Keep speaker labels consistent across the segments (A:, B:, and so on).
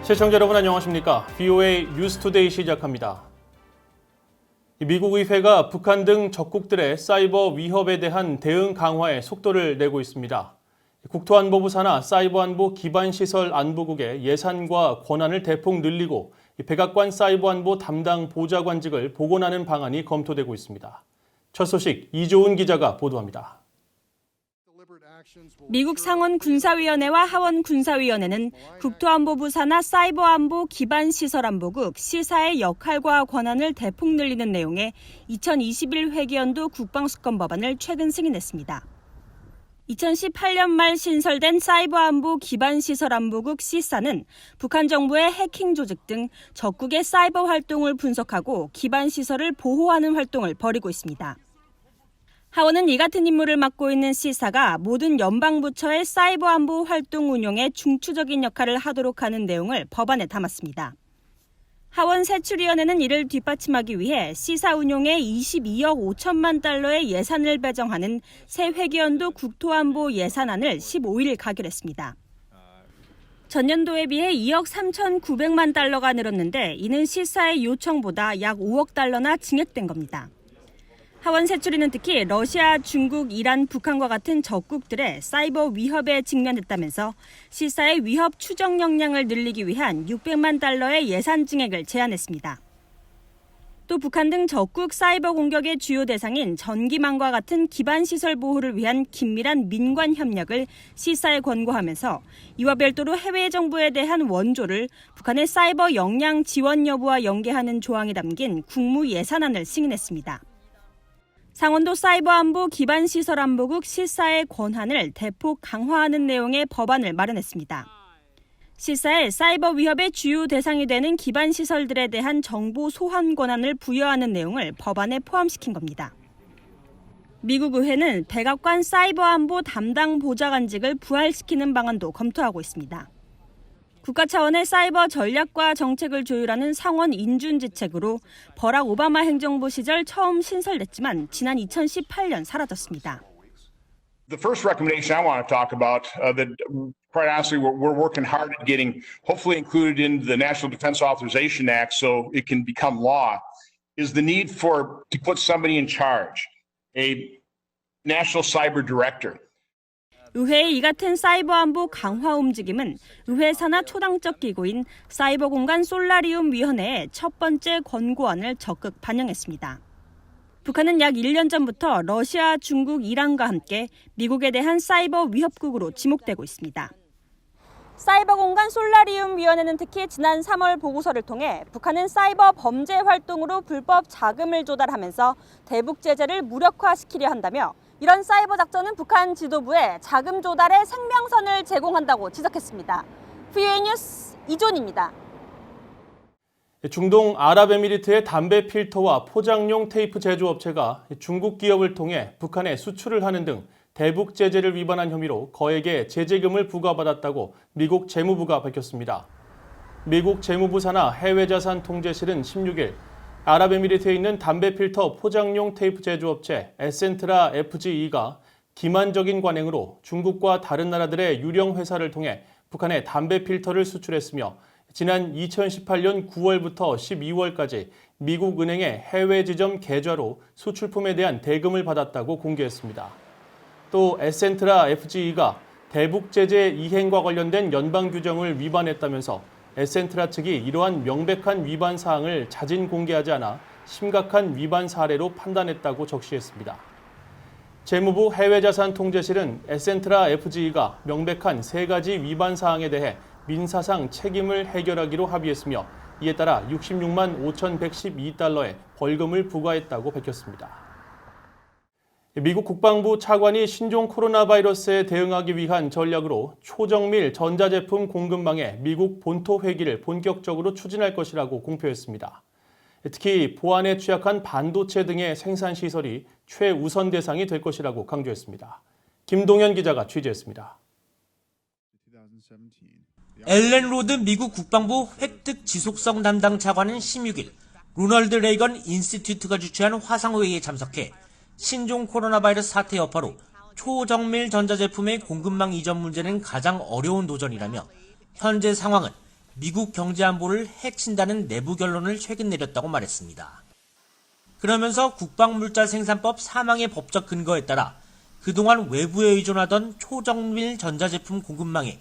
A: 시청자 여러분 안녕하십니까? VOA 뉴스투데이 시작합니다. 미국 의회가 북한 등 적국들의 사이버 위협에 대한 대응 강화에 속도를 내고 있습니다. 국토안보부 산하 사이버안보 기반시설 안보국의 예산과 권한을 대폭 늘리고 백악관 사이버안보 담당 보좌관직을 복원하는 방안이 검토되고 있습니다. 첫 소식 이조은 기자가 보도합니다.
B: 미국 상원 군사위원회와 하원 군사위원회는 국토안보부 산하 사이버안보 기반시설안보국 시사의 역할과 권한을 대폭 늘리는 내용의 2021 회계연도 국방수권 법안을 최근 승인했습니다. 2018년 말 신설된 사이버안보 기반시설안보국 시사는 북한 정부의 해킹 조직 등 적국의 사이버 활동을 분석하고 기반시설을 보호하는 활동을 벌이고 있습니다. 하원은 이 같은 임무를 맡고 있는 시사가 모든 연방부처의 사이버 안보 활동 운용에 중추적인 역할을 하도록 하는 내용을 법안에 담았습니다. 하원 세출위원회는 이를 뒷받침하기 위해 시사 운용에 22억 5천만 달러의 예산을 배정하는 새 회계연도 국토안보 예산안을 15일 가결했습니다. 전년도에 비해 2억 3,900만 달러가 늘었는데 이는 시사의 요청보다 약 5억 달러나 증액된 겁니다. 하원 세출위는 특히 러시아, 중국, 이란, 북한과 같은 적국들의 사이버 위협에 직면했다면서 시사의 위협 추적 역량을 늘리기 위한 600만 달러의 예산 증액을 제안했습니다. 또 북한 등 적국 사이버 공격의 주요 대상인 전기망과 같은 기반시설 보호를 위한 긴밀한 민관 협력을 시사에 권고하면서 이와 별도로 해외 정부에 대한 원조를 북한의 사이버 역량 지원 여부와 연계하는 조항이 담긴 국무 예산안을 승인했습니다. 상원도 사이버안보 기반시설안보국 시사의 권한을 대폭 강화하는 내용의 법안을 마련했습니다. 시사에 사이버 위협의 주요 대상이 되는 기반시설들에 대한 정보 소환 권한을 부여하는 내용을 법안에 포함시킨 겁니다. 미국 의회는 백악관 사이버안보 담당 보좌관직을 부활시키는 방안도 검토하고 있습니다. 국가 차원의 사이버 전략과 정책을 조율하는 상원 인준지책으로 버락 오바마 행정부 시절 처음 신설됐지만 지난 2018년 사라졌습니다.
C: The first recommendation I want to talk about that quite honestly we're working hard at getting hopefully included in the National Defense Authorization Act so it can become law is the need to put somebody in charge, a national cyber director.
B: 의회의 이 같은 사이버 안보 강화 움직임은 의회 산하 초당적 기구인 사이버 공간 솔라리움 위원회의 첫 번째 권고안을 적극 반영했습니다. 북한은 약 1년 전부터 러시아, 중국, 이란과 함께 미국에 대한 사이버 위협국으로 지목되고 있습니다. 사이버 공간 솔라리움 위원회는 특히 지난 3월 보고서를 통해 북한은 사이버 범죄 활동으로 불법 자금을 조달하면서 대북 제재를 무력화시키려 한다며 이런 사이버 작전은 북한 지도부에 자금 조달의 생명선을 제공한다고 지적했습니다. VOA 뉴스 이존입니다.
A: 중동 아랍에미리트의 담배 필터와 포장용 테이프 제조업체가 중국 기업을 통해 북한에 수출을 하는 등 대북 제재를 위반한 혐의로 거액의 제재금을 부과받았다고 미국 재무부가 밝혔습니다. 미국 재무부 산하 해외자산 통제실은 16일 아랍에미리트에 있는 담배 필터 포장용 테이프 제조업체 에센트라 FGE가 기만적인 관행으로 중국과 다른 나라들의 유령 회사를 통해 북한에 담배 필터를 수출했으며 지난 2018년 9월부터 12월까지 미국 은행의 해외 지점 계좌로 수출품에 대한 대금을 받았다고 공개했습니다. 또 에센트라 FGE가 대북 제재 이행과 관련된 연방 규정을 위반했다면서 에센트라 측이 이러한 명백한 위반 사항을 자진 공개하지 않아 심각한 위반 사례로 판단했다고 적시했습니다. 재무부 해외자산통제실은 에센트라 FGE가 명백한 3가지 위반 사항에 대해 민사상 책임을 해결하기로 합의했으며 이에 따라 66만 5,112달러의 벌금을 부과했다고 밝혔습니다. 미국 국방부 차관이 신종 코로나 바이러스에 대응하기 위한 전략으로 초정밀 전자제품 공급망의 미국 본토 회귀를 본격적으로 추진할 것이라고 공표했습니다. 특히 보안에 취약한 반도체 등의 생산 시설이 최우선 대상이 될 것이라고 강조했습니다. 김동현 기자가 취재했습니다.
D: 앨런 로드 미국 국방부 획득 지속성 담당 차관은 16일 로널드 레이건 인스티튜트가 주최한 화상회의에 참석해 신종 코로나 바이러스 사태 여파로 초정밀 전자제품의 공급망 이전 문제는 가장 어려운 도전이라며 현재 상황은 미국 경제 안보를 해친다는 내부 결론을 최근 내렸다고 말했습니다. 그러면서 국방물자 생산법 사망의 법적 근거에 따라 그동안 외부에 의존하던 초정밀 전자제품 공급망에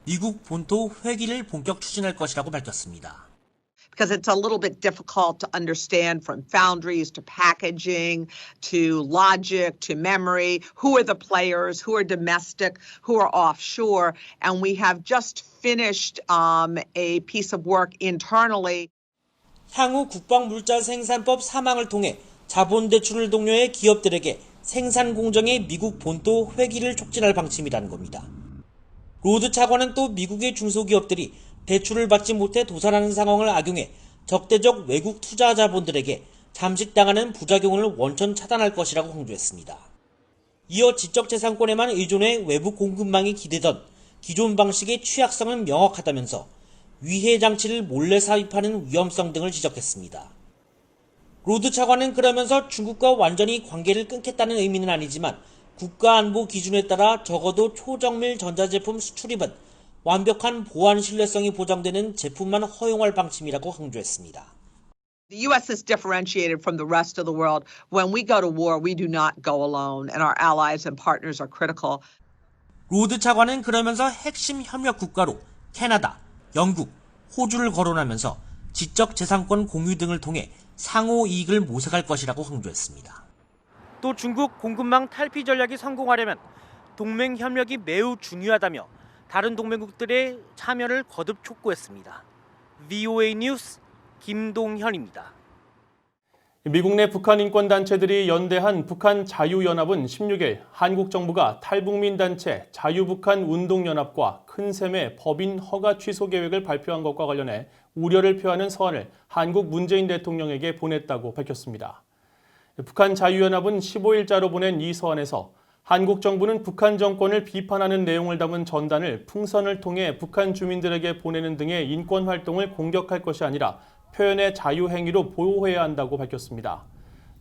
D: 미국 본토 회귀를 본격 추진할 것이라고 밝혔습니다.
E: Because it's a little bit difficult to understand from foundries to packaging to logic to memory. Who are the players? Who are domestic? Who are offshore? And we have just finished a piece of work internally.
D: 향후 국방물자 생산법 사망을 통해 자본 대출을 독려해 기업들에게 생산 공정의 미국 본토 회귀를 촉진할 방침이라는 겁니다. 로드 차관은 또 미국의 중소기업들이 대출을 받지 못해 도산하는 상황을 악용해 적대적 외국 투자 자본들에게 잠식당하는 부작용을 원천 차단할 것이라고 강조했습니다. 이어 지적재산권에만 의존해 외부 공급망이 기대던 기존 방식의 취약성은 명확하다면서 위해 장치를 몰래 삽입하는 위험성 등을 지적했습니다. 로드 차관은 그러면서 중국과 완전히 관계를 끊겠다는 의미는 아니지만 국가안보 기준에 따라 적어도 초정밀 전자제품 수출입은 완벽한 보안 신뢰성이 보장되는 제품만 허용할 방침이라고 강조했습니다.
E: The U.S. is differentiated from the rest of the world. When we go to war, we do not go alone, and our allies and partners are critical.
D: 로드 차관은 그러면서 핵심 협력 국가로 캐나다, 영국, 호주를 거론하면서 지적재산권 공유 등을 통해 상호 이익을 모색할 것이라고 강조했습니다. 또 중국 공급망 탈피 전략이 성공하려면 동맹 협력이 매우 중요하다며 다른 동맹국들의 참여를 거듭 촉구했습니다. VOA 뉴스 김동현입니다.
A: 미국 내 북한 인권단체들이 연대한 북한 자유연합은 16일 한국 정부가 탈북민 단체 자유북한 운동연합과 큰 셈의 법인 허가 취소 계획을 발표한 것과 관련해 우려를 표하는 서한을 한국 문재인 대통령에게 보냈다고 밝혔습니다. 북한 자유연합은 15일자로 보낸 이 서한에서 한국 정부는 북한 정권을 비판하는 내용을 담은 전단을 풍선을 통해 북한 주민들에게 보내는 등의 인권 활동을 공격할 것이 아니라 표현의 자유 행위로 보호해야 한다고 밝혔습니다.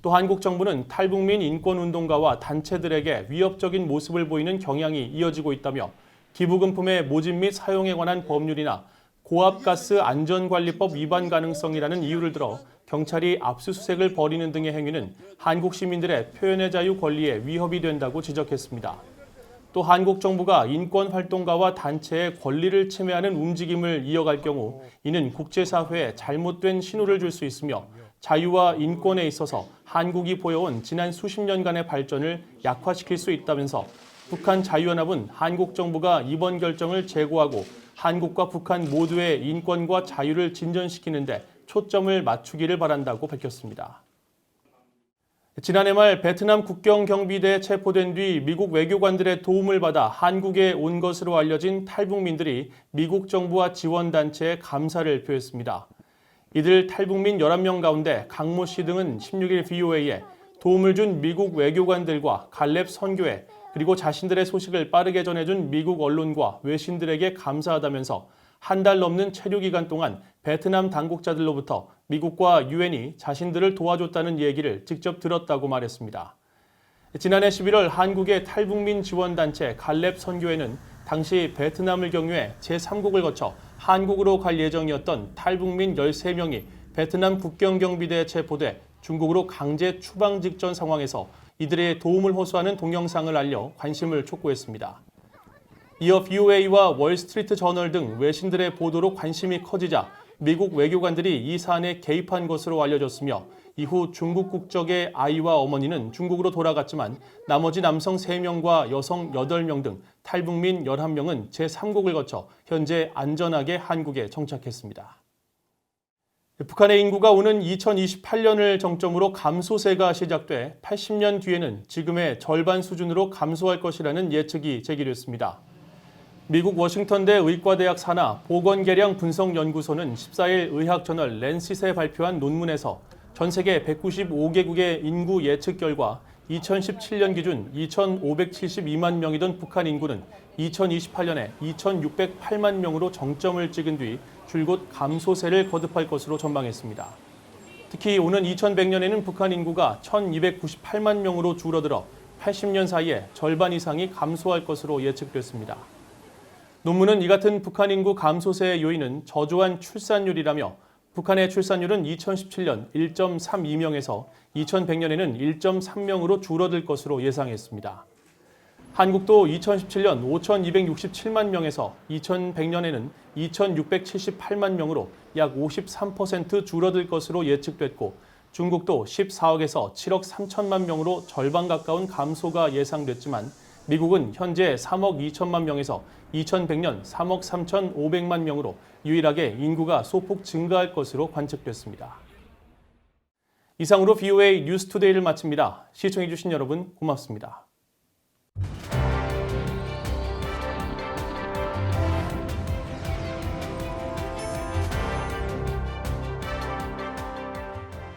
A: 또 한국 정부는 탈북민 인권운동가와 단체들에게 위협적인 모습을 보이는 경향이 이어지고 있다며 기부금품의 모집 및 사용에 관한 법률이나 고압가스 안전관리법 위반 가능성이라는 이유를 들어 경찰이 압수수색을 벌이는 등의 행위는 한국 시민들의 표현의 자유 권리에 위협이 된다고 지적했습니다. 또 한국 정부가 인권활동가와 단체의 권리를 침해하는 움직임을 이어갈 경우 이는 국제사회에 잘못된 신호를 줄 수 있으며 자유와 인권에 있어서 한국이 보여온 지난 수십 년간의 발전을 약화시킬 수 있다면서 북한 자유연합은 한국 정부가 이번 결정을 재고하고 한국과 북한 모두의 인권과 자유를 진전시키는 데 초점을 맞추기를 바란다고 밝혔습니다. 지난해 말 베트남 국경경비대에 체포된 뒤 미국 외교관들의 도움을 받아 한국에 온 것으로 알려진 탈북민들이 미국 정부와 지원단체에 감사를 표했습니다. 이들 탈북민 11명 가운데 강모 씨 등은 16일 VOA에 도움을 준 미국 외교관들과 갈렙 선교회 그리고 자신들의 소식을 빠르게 전해준 미국 언론과 외신들에게 감사하다면서 한 달 넘는 체류 기간 동안 베트남 당국자들로부터 미국과 유엔이 자신들을 도와줬다는 얘기를 직접 들었다고 말했습니다. 지난해 11월 한국의 탈북민 지원단체 갈렙 선교회는 당시 베트남을 경유해 제3국을 거쳐 한국으로 갈 예정이었던 탈북민 13명이 베트남 국경경비대에 체포돼 중국으로 강제 추방 직전 상황에서 이들의 도움을 호소하는 동영상을 알려 관심을 촉구했습니다. 이어 BOA와 월스트리트 저널 등 외신들의 보도로 관심이 커지자 미국 외교관들이 이 사안에 개입한 것으로 알려졌으며 이후 중국 국적의 아이와 어머니는 중국으로 돌아갔지만 나머지 남성 3명과 여성 8명 등 탈북민 11명은 제3국을 거쳐 현재 안전하게 한국에 정착했습니다. 북한의 인구가 오는 2028년을 정점으로 감소세가 시작돼 80년 뒤에는 지금의 절반 수준으로 감소할 것이라는 예측이 제기됐습니다. 미국 워싱턴대 의과대학 산하 보건계량 분석연구소는 14일 의학저널 랜싯에 발표한 논문에서 전 세계 195개국의 인구 예측 결과 2017년 기준 2,572만 명이던 북한 인구는 2028년에 2,608만 명으로 정점을 찍은 뒤 줄곧 감소세를 거듭할 것으로 전망했습니다. 특히 오는 2100년에는 북한 인구가 1,298만 명으로 줄어들어 80년 사이에 절반 이상이 감소할 것으로 예측됐습니다. 논문은 이 같은 북한 인구 감소세의 요인은 저조한 출산율이라며 북한의 출산율은 2017년 1.32명에서 2100년에는 1.3명으로 줄어들 것으로 예상했습니다. 한국도 2017년 5,267만 명에서 2100년에는 2,678만 명으로 약 53% 줄어들 것으로 예측됐고 중국도 14억에서 7억 3천만 명으로 절반 가까운 감소가 예상됐지만 미국은 현재 3억 2천만 명에서 2100년 3억 3,500만 명으로 유일하게 인구가 소폭 증가할 것으로 관측됐습니다. 이상으로 VOA 뉴스투데이를 마칩니다. 시청해주신 여러분 고맙습니다.